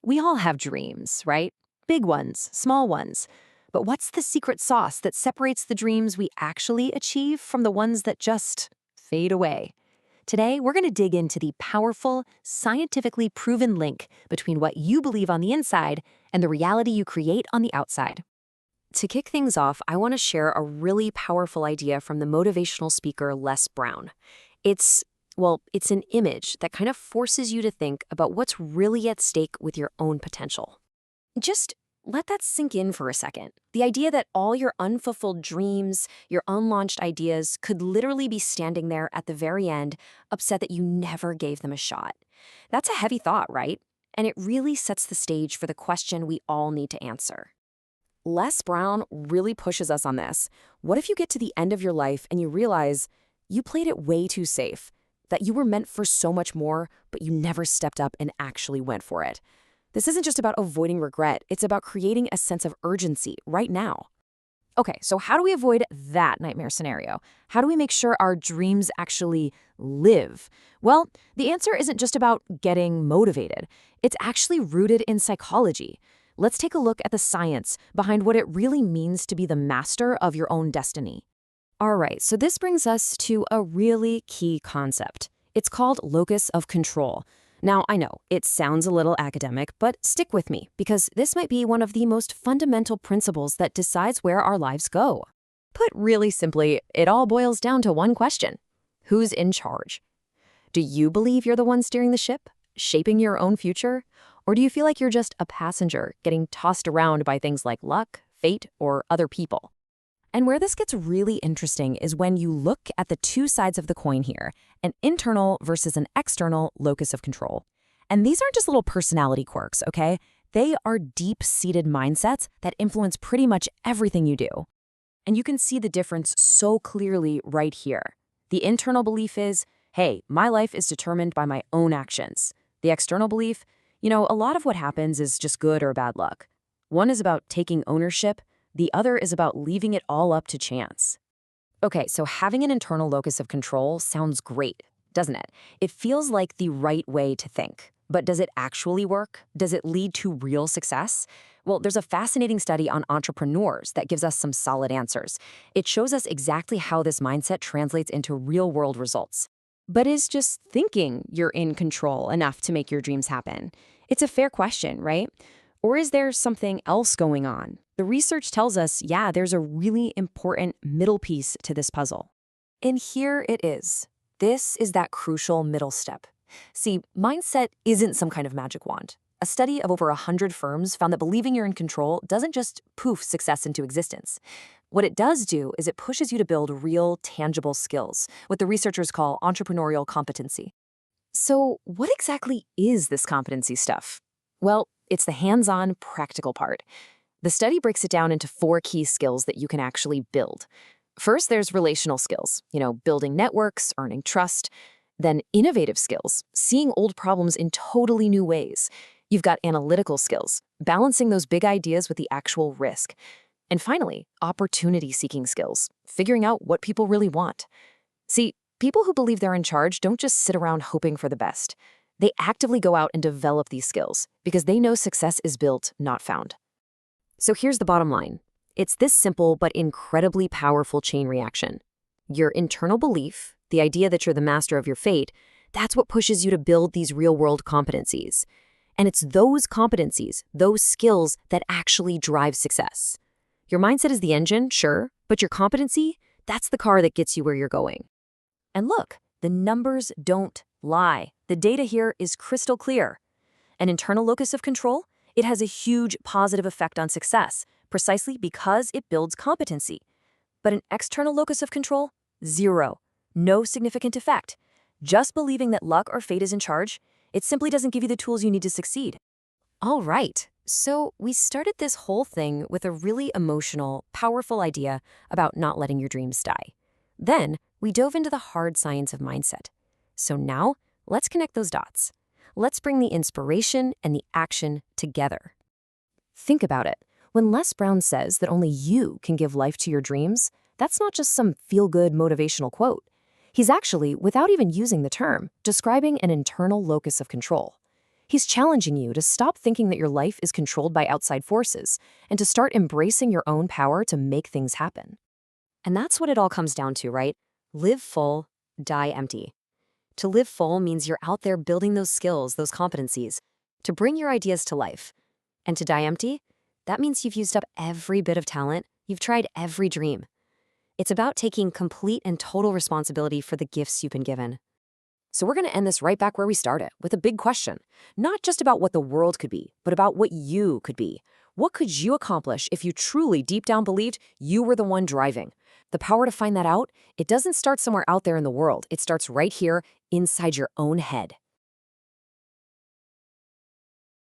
We all have dreams, right? Big ones, small ones. But what's the secret sauce that separates the dreams we actually achieve from the ones that just fade away? Today, we're going to dig into the powerful, scientifically proven link between what you believe on the inside and the reality you create on the outside. To kick things off, I want to share a really powerful idea from the motivational speaker Les Brown. It's an image that kind of forces you to think about what's really at stake with your own potential. Just let that sink in for a second. The idea that all your unfulfilled dreams, your unlaunched ideas could literally be standing there at the very end, upset that you never gave them a shot. That's a heavy thought, right? And it really sets the stage for the question we all need to answer. Les Brown really pushes us on this. What if you get to the end of your life and you realize you played it way too safe, that you were meant for so much more, but you never stepped up and actually went for it? This isn't just about avoiding regret, it's about creating a sense of urgency right now. Okay, so how do we avoid that nightmare scenario? How do we make sure our dreams actually live? Well, the answer isn't just about getting motivated. It's actually rooted in psychology. Let's take a look at the science behind what it really means to be the master of your own destiny. All right, so this brings us to a really key concept. It's called locus of control. Now, I know, it sounds a little academic, but stick with me, because this might be one of the most fundamental principles that decides where our lives go. Put really simply, it all boils down to one question. Who's in charge? Do you believe you're the one steering the ship, shaping your own future? Or do you feel like you're just a passenger getting tossed around by things like luck, fate, or other people? And where this gets really interesting is when you look at the two sides of the coin here, an internal versus an external locus of control. And these aren't just little personality quirks, okay? They are deep-seated mindsets that influence pretty much everything you do. And you can see the difference so clearly right here. The internal belief is, hey, my life is determined by my own actions. The external belief, a lot of what happens is just good or bad luck. One is about taking ownership. The other is about leaving it all up to chance. Okay, so having an internal locus of control sounds great, doesn't it? It feels like the right way to think. But does it actually work? Does it lead to real success? Well, there's a fascinating study on entrepreneurs that gives us some solid answers. It shows us exactly how this mindset translates into real-world results. But is just thinking you're in control enough to make your dreams happen? It's a fair question, right? Or is there something else going on? The research tells us, yeah, there's a really important middle piece to this puzzle. And here it is. This is that crucial middle step. See, mindset isn't some kind of magic wand. A study of over 100 firms found that believing you're in control doesn't just poof success into existence. What it does do is it pushes you to build real, tangible skills, what the researchers call entrepreneurial competency. So what exactly is this competency stuff? Well, it's the hands-on, practical part. The study breaks it down into 4 key skills that you can actually build. First, there's relational skills, building networks, earning trust. Then innovative skills, seeing old problems in totally new ways. You've got analytical skills, balancing those big ideas with the actual risk. And finally, opportunity-seeking skills, figuring out what people really want. See, people who believe they're in charge don't just sit around hoping for the best. They actively go out and develop these skills because they know success is built, not found. So here's the bottom line. It's this simple but incredibly powerful chain reaction. Your internal belief, the idea that you're the master of your fate, that's what pushes you to build these real-world competencies. And it's those competencies, those skills, that actually drive success. Your mindset is the engine, sure, but your competency, that's the car that gets you where you're going. And look, the numbers don't lie. The data here is crystal clear. An internal locus of control, it has a huge positive effect on success, precisely because it builds competency. But an external locus of control, 0. No significant effect. Just believing that luck or fate is in charge, it simply doesn't give you the tools you need to succeed. All right, so we started this whole thing with a really emotional, powerful idea about not letting your dreams die. Then we dove into the hard science of mindset. So now, let's connect those dots. Let's bring the inspiration and the action together. Think about it. When Les Brown says that only you can give life to your dreams, that's not just some feel-good motivational quote. He's actually, without even using the term, describing an internal locus of control. He's challenging you to stop thinking that your life is controlled by outside forces and to start embracing your own power to make things happen. And that's what it all comes down to, right? Live full, die empty. To live full means you're out there building those skills, those competencies, to bring your ideas to life. And to die empty, that means you've used up every bit of talent, you've tried every dream. It's about taking complete and total responsibility for the gifts you've been given. So we're going to end this right back where we started, with a big question. Not just about what the world could be, but about what you could be. What could you accomplish if you truly deep down believed you were the one driving? The power to find that out, it doesn't start somewhere out there in the world. It starts right here inside your own head.